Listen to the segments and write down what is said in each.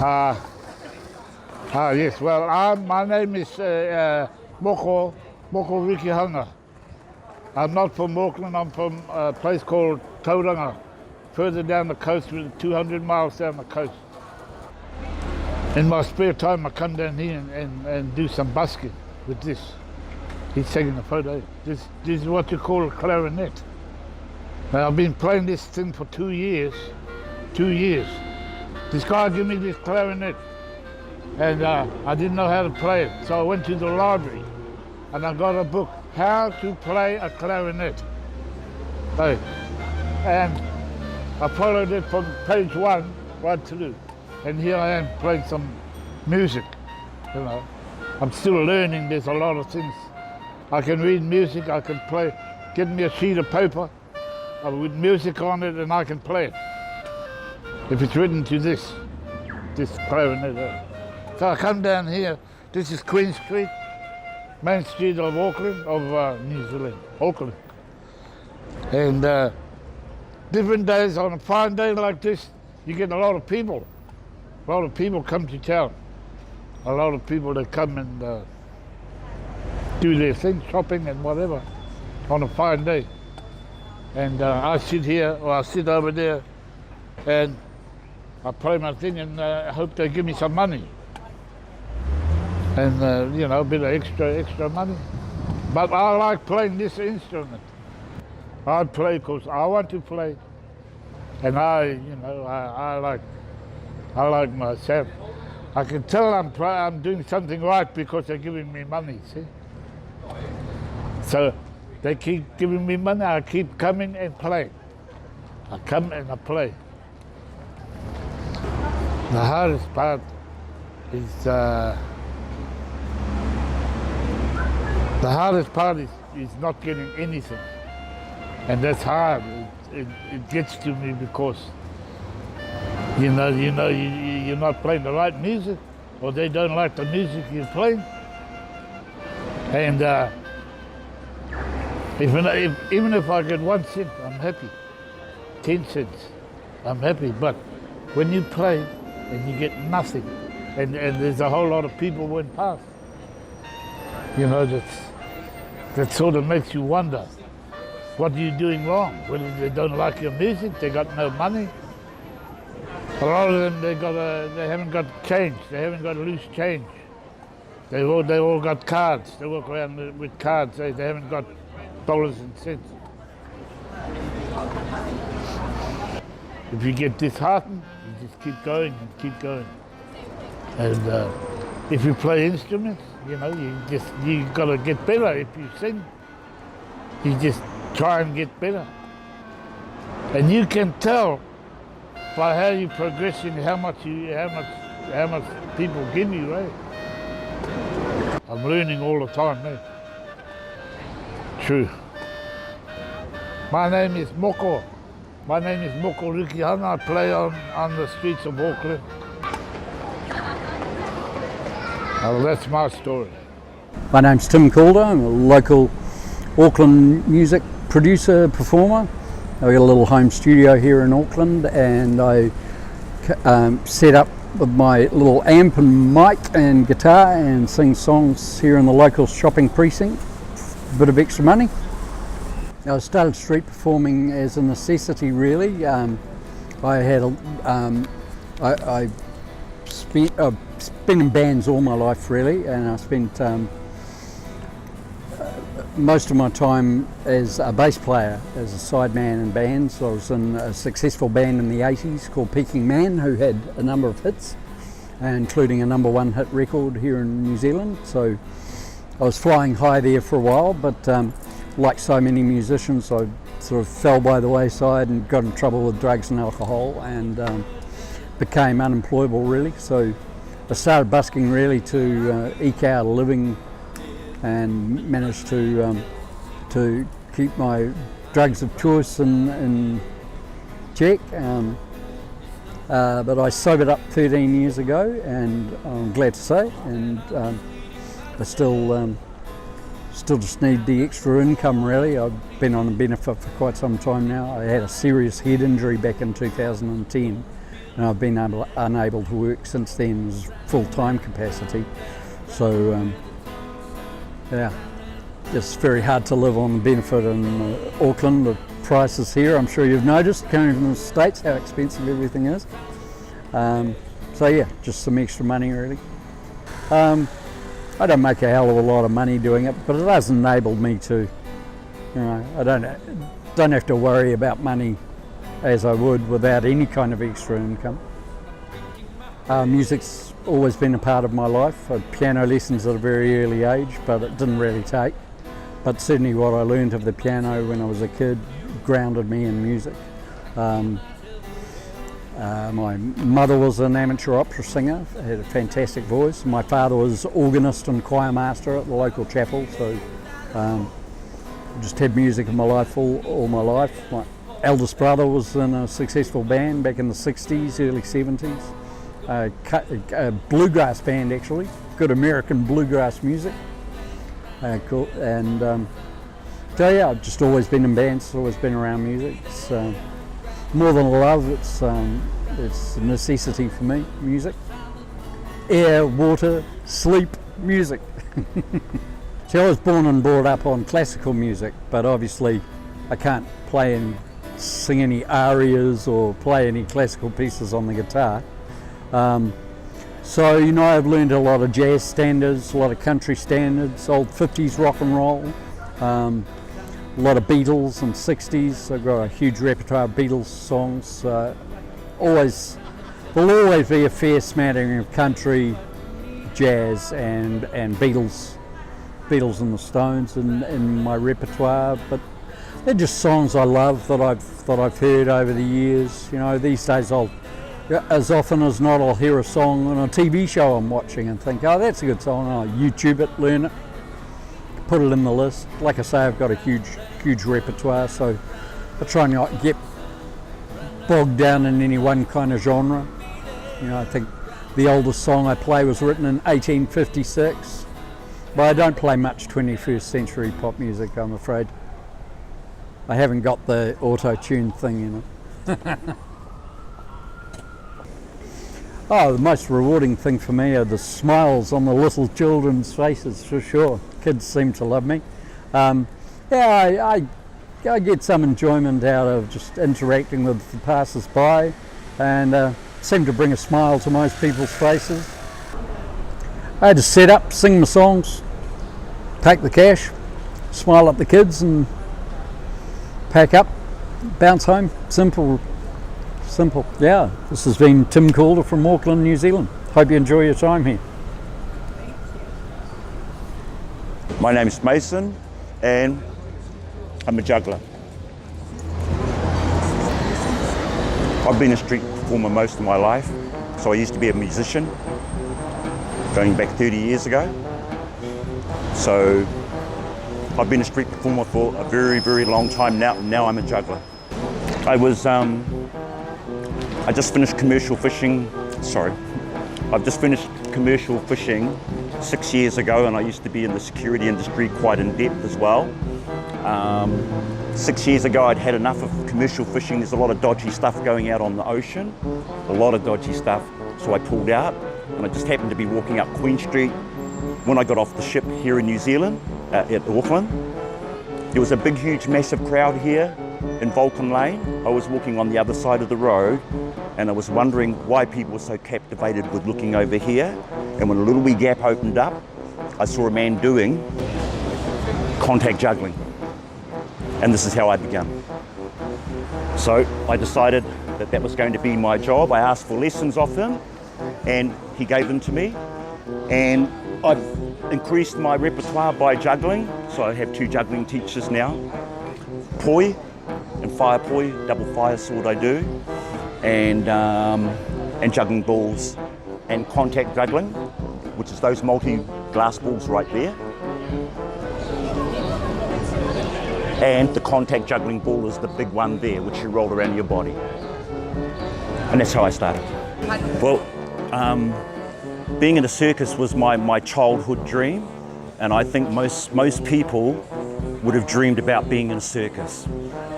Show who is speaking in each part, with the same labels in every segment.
Speaker 1: Uh, yes, well, my name is Moko Rikihanga. I'm not from Auckland, I'm from a place called Tauranga, further down the coast, 200 miles down the coast. In my spare time, I come down here and do some busking with this. He's taking a photo. This is what you call a clarinet. Now, I've been playing this thing for 2 years. 2 years. This guy gave me this clarinet, and I didn't know how to play it. So I went to the library, and I got a book, How to Play a Clarinet. Hey. And I followed it from page 1 right through. And here I am playing some music, you know. I'm still learning, there's a lot of things. I can read music, I can play, get me a sheet of paper with music on it and I can play it. If it's written to this clarinet. So I come down here, this is Queen Street, main street of Auckland, of New Zealand, Auckland. And different days, on a fine day like this, you get a lot of people. A lot of people come to town. A lot of people that come and do their thing, shopping and whatever, on a fine day. And I sit here, or I sit over there, and I play my thing, and I hope they give me some money. And you know, a bit of extra money. But I like playing this instrument. I play because I want to play, and I like myself. I can tell I'm doing something right because they're giving me money, see? So they keep giving me money, I keep coming and playing. I come and I play. The hardest part is not getting anything. And that's hard. It gets to me because you're not playing the right music, or they don't like the music you're playing. And even if I get 1 cent, I'm happy. 10 cents, I'm happy. But when you play and you get nothing, and there's a whole lot of people went past, you know, that sort of makes you wonder, what are you doing wrong? Whether they don't like your music, they got no money. A lot of them, they haven't got change. They haven't got loose change. They all got cards. They walk around with cards. They haven't got dollars and cents. If you get disheartened, you just keep going and keep going. And if you play instruments, you know, you got to get better. If you sing, you just try and get better. And you can tell by how you progress in how much people give you, right? I'm learning all the time, mate. True. My name is Moko. My name is Moko Rikihanga. I play on the streets of Auckland. Well, that's my story.
Speaker 2: My name's Tim Calder. I'm a local Auckland music producer, performer. I've got a little home studio here in Auckland, and I set up with my little amp and mic and guitar and sing songs here in the local shopping precinct. A bit of extra money. I started street performing as a necessity, really. I've been in bands all my life, really, and I spent most of my time as a bass player, as a sideman in bands. I was in a successful band in the 80s called Peking Man, who had a number of hits, including a #1 hit record here in New Zealand. So I was flying high there for a while, but like so many musicians, I sort of fell by the wayside and got in trouble with drugs and alcohol, and became unemployable, really. So I started busking, really, to eke out a living, and managed to keep my drugs of choice in check. But I sobered up 13 years ago, and I'm glad to say, and I still just need the extra income, really. I've been on a benefit for quite some time now. I had a serious head injury back in 2010, and I've been unable to work since then as full-time capacity. So yeah, it's very hard to live on the benefit in Auckland. The prices here, I'm sure you've noticed, coming from the States, how expensive everything is. So yeah, just some extra money really. I don't make a hell of a lot of money doing it, but it has enabled me to, I don't have to worry about money as I would without any kind of extra income. Music's always been a part of my life. I had piano lessons at a very early age, but it didn't really take. But certainly what I learned of the piano when I was a kid grounded me in music. My mother was an amateur opera singer, had a fantastic voice. My father was organist and choir master at the local chapel, so just had music in my life all my life. My eldest brother was in a successful band back in the 60s, early 70s. A bluegrass band actually, good American bluegrass music. Cool. And so yeah, I've just always been in bands, always been around music. It's more than a love, it's a necessity for me, music. Air, water, sleep, music. So I was born and brought up on classical music, but obviously I can't play and sing any arias or play any classical pieces on the guitar. So I've learned a lot of jazz standards, a lot of country standards, old 50s rock and roll, a lot of Beatles and 60s. I've got a huge repertoire of Beatles songs. There'll always be a fair smattering of country, jazz and Beatles and the Stones in my repertoire, but they're just songs I love that I've heard over the years. These days as often as not I'll hear a song on a TV show I'm watching and think, oh, that's a good song. I'll YouTube it, learn it, put it in the list. Like I say, I've got a huge repertoire, so I try not to get bogged down in any one kind of genre. I think the oldest song I play was written in 1856, but I don't play much 21st century pop music, I'm afraid. I haven't got the auto-tune thing, Oh, the most rewarding thing for me are the smiles on the little children's faces, for sure. Kids seem to love me. I get some enjoyment out of just interacting with the passers-by, and seem to bring a smile to most people's faces. I had to set up, sing my songs, take the cash, smile at the kids and pack up, bounce home. Simple. Yeah, this has been Tim Calder from Auckland, New Zealand. Hope you enjoy your time here.
Speaker 3: My name's Mason and I'm a juggler. I've been a street performer most of my life, so I used to be a musician going back 30 years ago. So I've been a street performer for a very, very long time now. Now I'm a juggler. I just finished commercial fishing. I've just finished commercial fishing 6 years ago, and I used to be in the security industry quite in depth as well. 6 years ago I'd had enough of commercial fishing. There's a lot of dodgy stuff going out on the ocean, a lot of dodgy stuff, so I pulled out, and I just happened to be walking up Queen Street when I got off the ship here in New Zealand, at Auckland. There was a big, huge, massive crowd here in Vulcan Lane. I was walking on the other side of the road, and I was wondering why people were so captivated with looking over here. And when a little wee gap opened up, I saw a man doing contact juggling. And this is how I began. So I decided that that was going to be my job. I asked for lessons off him, and he gave them to me. And I've increased my repertoire by juggling. So I have 2 juggling teachers now. Poi and fire poi, double fire sword I do. And juggling balls and contact juggling, which is those multi-glass balls right there. And the contact juggling ball is the big one there, which you roll around your body. And that's how I started. Well, being in a circus was my childhood dream, and I think most people would have dreamed about being in a circus.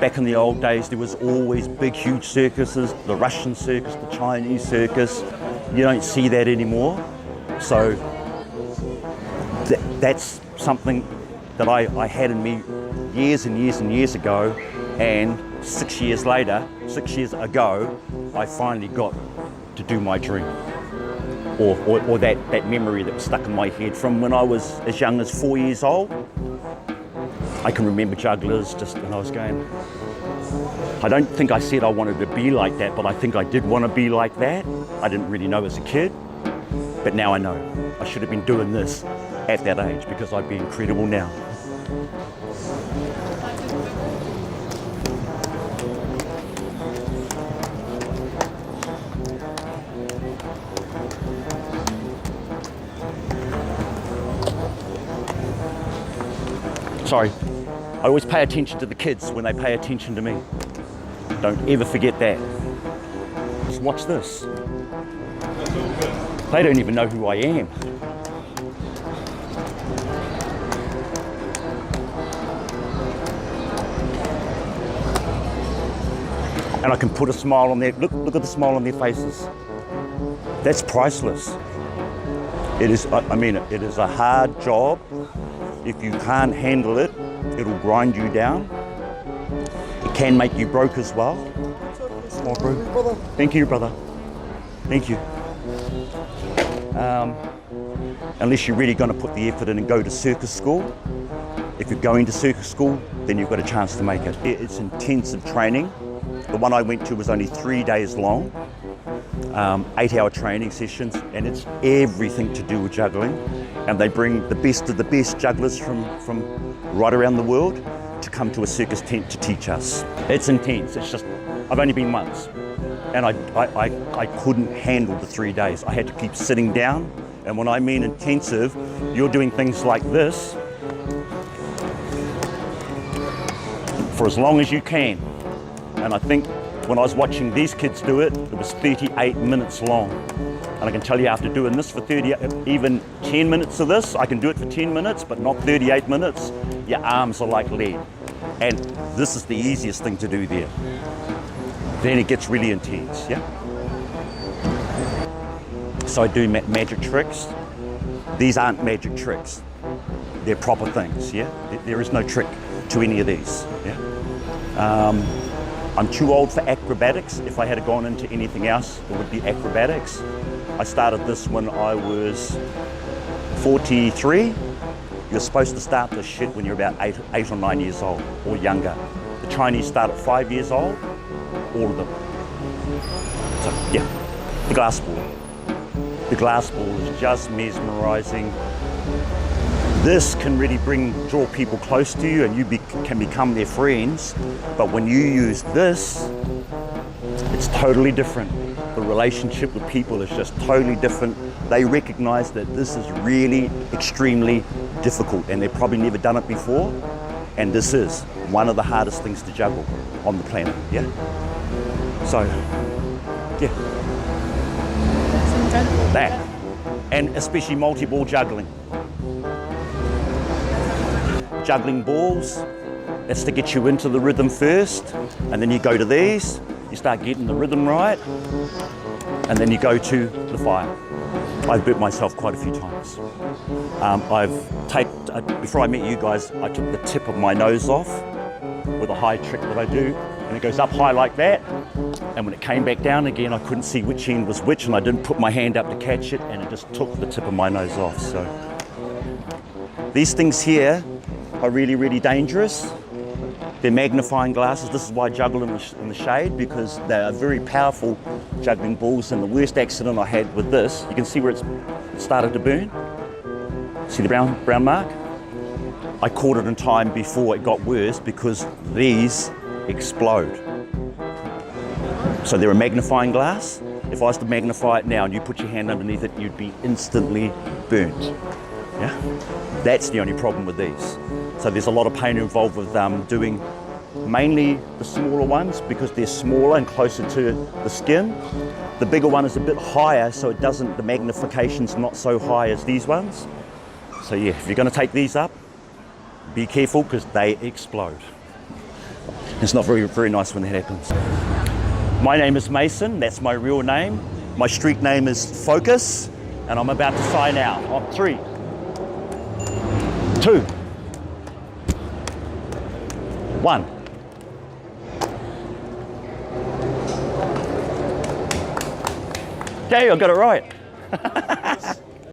Speaker 3: back in the old days, there was always big, huge circuses, the Russian circus, the Chinese circus. You don't see that anymore. So that's something that I had in me years and years and years ago, and 6 years ago, I finally got to do my dream. Or that memory that was stuck in my head from when I was as young as 4 years old. I can remember jugglers just when I was going, I don't think I said I wanted to be like that, but I think I did want to be like that. I didn't really know as a kid, but now I know. I should have been doing this at that age because I'd be incredible now. Sorry, I always pay attention to the kids when they pay attention to me. Don't ever forget that. Just watch this. They don't even know who I am. And I can put a smile on their, look at the smile on their faces. That's priceless. It is, I mean, it is a hard job. If you can't handle it, it'll grind you down. It can make you broke as well. Small bro. Thank you, brother. Thank you. Unless you're really going to put the effort in and go to circus school. If you're going to circus school, then you've got a chance to make it. It's intensive training. The one I went to was only 3 days long, 8-hour training sessions, and it's everything to do with juggling. And they bring the best of the best jugglers from right around the world to come to a circus tent to teach us. It's intense. It's just, I've only been once, and I couldn't handle the 3 days. I had to keep sitting down, and when I mean intensive, you're doing things like this for as long as you can. And I think when I was watching these kids do it, it was 38 minutes long. And I can tell you after doing this for 30, even 10 minutes of this, I can do it for 10 minutes, but not 38 minutes. Your arms are like lead. And this is the easiest thing to do there. Then it gets really intense, yeah? So I do magic tricks. These aren't magic tricks. They're proper things, yeah? There is no trick to any of these, yeah? I'm too old for acrobatics. If I had gone into anything else, it would be acrobatics. I started this when I was 43. You're supposed to start this shit when you're about 8 or 9 years old or younger. The Chinese start at 5 years old, all of them. So yeah, the glass ball. The glass ball is just mesmerizing. This can really draw people close to you, and you can become their friends. But when you use this, it's totally different. The relationship with people is just totally different. They recognize that this is really extremely difficult, and they've probably never done it before. And this is one of the hardest things to juggle on the planet, yeah? So, yeah. That. And especially multi-ball juggling. Juggling balls, that's to get you into the rhythm first, and then you go to these, you start getting the rhythm right, and then you go to the fire. I've burnt myself quite a few times. Before I met you guys, I took the tip of my nose off with a high trick that I do, and it goes up high like that, and when it came back down again, I couldn't see which end was which, and I didn't put my hand up to catch it, and it just took the tip of my nose off. So these things here are really, really dangerous. They're magnifying glasses. This is why I juggle in the shade, because they are very powerful juggling balls. And the worst accident I had with this, you can see where it started to burn. See the brown mark? I caught it in time before it got worse because these explode. So they're a magnifying glass. If I was to magnify it now and you put your hand underneath it, you'd be instantly burnt. Yeah? That's the only problem with these. So there's a lot of pain involved with doing mainly the smaller ones because they're smaller and closer to the skin. The bigger one is a bit higher, so the magnification's not so high as these ones. So yeah, if you're going to take these up, be careful because they explode. It's not very, very nice when that happens. My name is Mason, that's my real name. My street name is Focus, and I'm about to sign out on 3, 2, 1. Okay, I got it right.